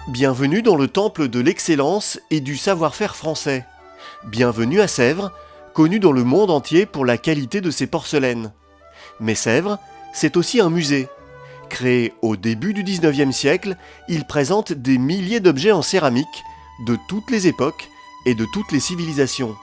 Bienvenue dans le temple de l'excellence et du savoir-faire français. Bienvenue à Sèvres, connu dans le monde entier pour la qualité de ses porcelaines. Mais Sèvres, c'est aussi un musée. Créé au début du 19e siècle, il présente des milliers d'objets en céramique, de toutes les époques et de toutes les civilisations.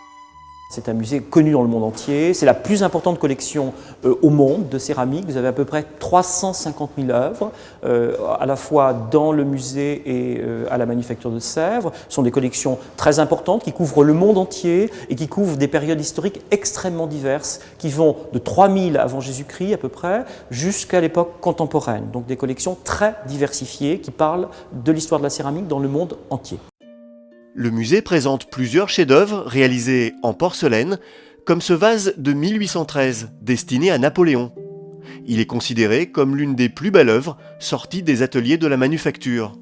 C'est un musée connu dans le monde entier, c'est la plus importante collection au monde de céramique. Vous avez à peu près 350 000 œuvres, à la fois dans le musée et à la manufacture de Sèvres. Ce sont des collections très importantes qui couvrent le monde entier et qui couvrent des périodes historiques extrêmement diverses, qui vont de 3000 avant Jésus-Christ à peu près jusqu'à l'époque contemporaine. Donc des collections très diversifiées qui parlent de l'histoire de la céramique dans le monde entier. Le musée présente plusieurs chefs-d'œuvre réalisés en porcelaine, comme ce vase de 1813, destiné à Napoléon. Il est considéré comme l'une des plus belles œuvres sorties des ateliers de la manufacture.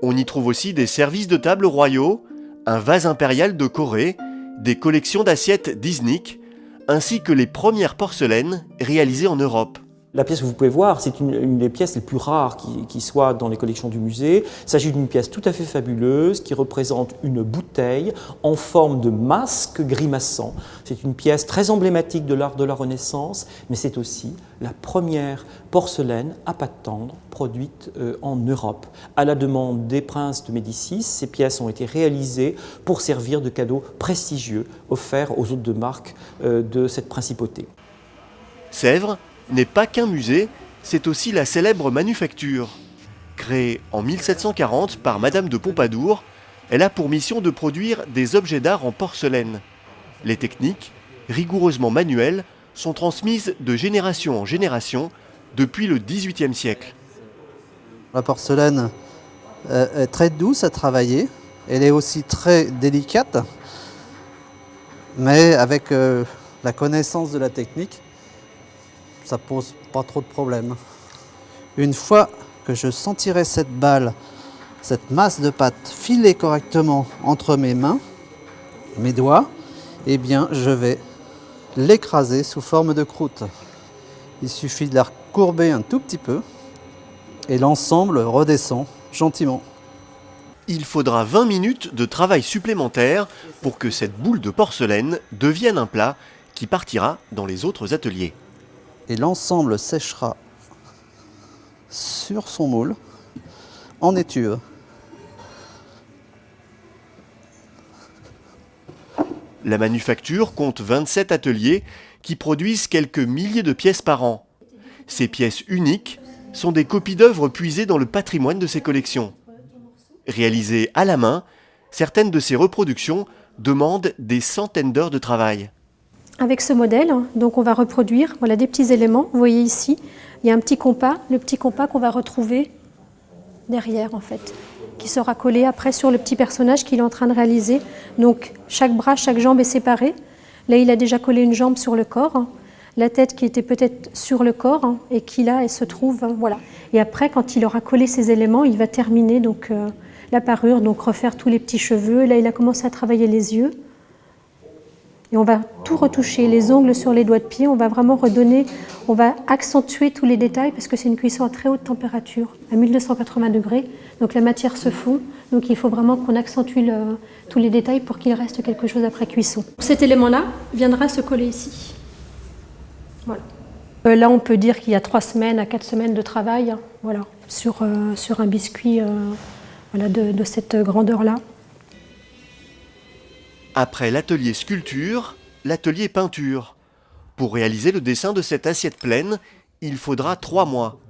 On y trouve aussi des services de table royaux, un vase impérial de Corée, des collections d'assiettes d'Iznik, ainsi que les premières porcelaines réalisées en Europe. La pièce que vous pouvez voir, c'est une des pièces les plus rares qui soit dans les collections du musée. Il s'agit d'une pièce tout à fait fabuleuse qui représente une bouteille en forme de masque grimaçant. C'est une pièce très emblématique de l'art de la Renaissance, mais c'est aussi la première porcelaine à pâte tendre produite en Europe. À la demande des princes de Médicis, ces pièces ont été réalisées pour servir de cadeaux prestigieux offerts aux hôtes de marque de cette principauté. Sèvres n'est pas qu'un musée, c'est aussi la célèbre manufacture. Créée en 1740 par Madame de Pompadour, elle a pour mission de produire des objets d'art en porcelaine. Les techniques, rigoureusement manuelles, sont transmises de génération en génération depuis le XVIIIe siècle. La porcelaine est très douce à travailler, elle est aussi très délicate, mais avec la connaissance de la technique, ça pose pas trop de problèmes. Une fois que je sentirai cette balle, cette masse de pâte filer correctement entre mes mains, mes doigts, eh bien je vais l'écraser sous forme de croûte. Il suffit de la courber un tout petit peu et l'ensemble redescend gentiment. Il faudra 20 minutes de travail supplémentaire pour que cette boule de porcelaine devienne un plat qui partira dans les autres ateliers. Et l'ensemble séchera sur son moule en étuve. La manufacture compte 27 ateliers qui produisent quelques milliers de pièces par an. Ces pièces uniques sont des copies d'œuvres puisées dans le patrimoine de ces collections. Réalisées à la main, certaines de ces reproductions demandent des centaines d'heures de travail. Avec ce modèle, donc on va reproduire des petits éléments. Vous voyez ici, il y a un petit compas, le petit compas qu'on va retrouver derrière en fait, qui sera collé après sur le petit personnage qu'il est en train de réaliser. Donc chaque bras, chaque jambe est séparée. Là, il a déjà collé une jambe sur le corps, la tête qui était peut-être sur le corps et qui là, elle se trouve, voilà. Et après, quand il aura collé ces éléments, il va terminer donc la parure, donc refaire tous les petits cheveux. Là, il a commencé à travailler les yeux. Et on va tout retoucher, les ongles sur les doigts de pied, on va vraiment redonner, on va accentuer tous les détails parce que c'est une cuisson à très haute température, à 1280 degrés, donc la matière se fond, donc il faut vraiment qu'on accentue tous les détails pour qu'il reste quelque chose après cuisson. Cet élément-là viendra se coller ici. Voilà. Là, on peut dire qu'il y a 3 semaines à 4 semaines de travail voilà, sur un biscuit voilà, de cette grandeur-là. Après l'atelier sculpture, l'atelier peinture. Pour réaliser le dessin de cette assiette pleine, il faudra 3 mois.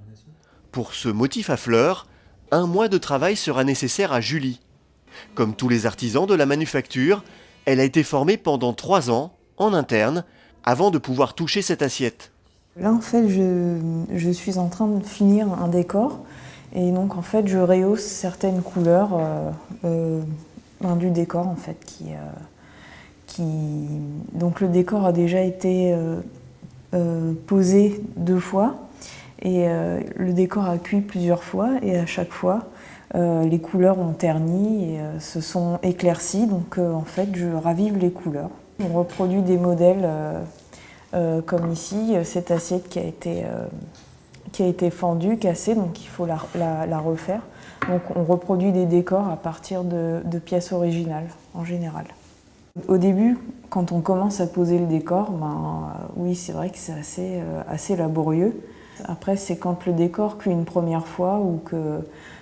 Pour ce motif à fleurs, 1 mois de travail sera nécessaire à Julie. Comme tous les artisans de la manufacture, elle a été formée pendant 3 ans, en interne, avant de pouvoir toucher cette assiette. Là, en fait, je suis en train de finir un décor. Et donc, en fait, je rehausse certaines couleurs du décor, en fait, Donc le décor a déjà été posé 2 fois et le décor a cuit plusieurs fois et à chaque fois les couleurs ont terni et se sont éclaircies, donc en fait je ravive les couleurs. On reproduit des modèles comme ici, cette assiette qui a été qui a été fendue, cassée, donc il faut la refaire. Donc on reproduit des décors à partir de pièces originales en général. Au début, quand on commence à poser le décor, oui, c'est vrai que c'est assez laborieux. Après, c'est quand le décor cuit une première fois ou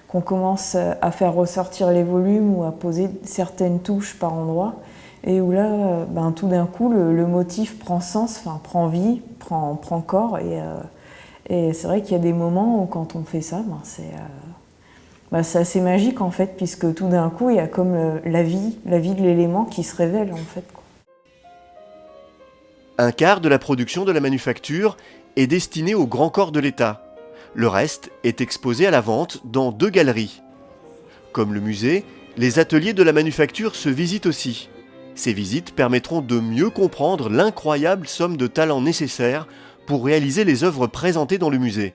qu'on commence à faire ressortir les volumes ou à poser certaines touches par endroit, et où là, tout d'un coup, le motif prend sens, prend vie, prend corps. Et c'est vrai qu'il y a des moments où quand on fait ça, c'est assez magique en fait, puisque tout d'un coup, il y a comme la vie de l'élément qui se révèle en fait. Un quart de la production de la manufacture est destiné au grand corps de l'État. Le reste est exposé à la vente dans 2 galeries. Comme le musée, les ateliers de la manufacture se visitent aussi. Ces visites permettront de mieux comprendre l'incroyable somme de talents nécessaires pour réaliser les œuvres présentées dans le musée.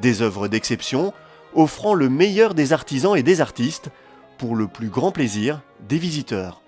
Des œuvres d'exception, offrant le meilleur des artisans et des artistes, pour le plus grand plaisir des visiteurs.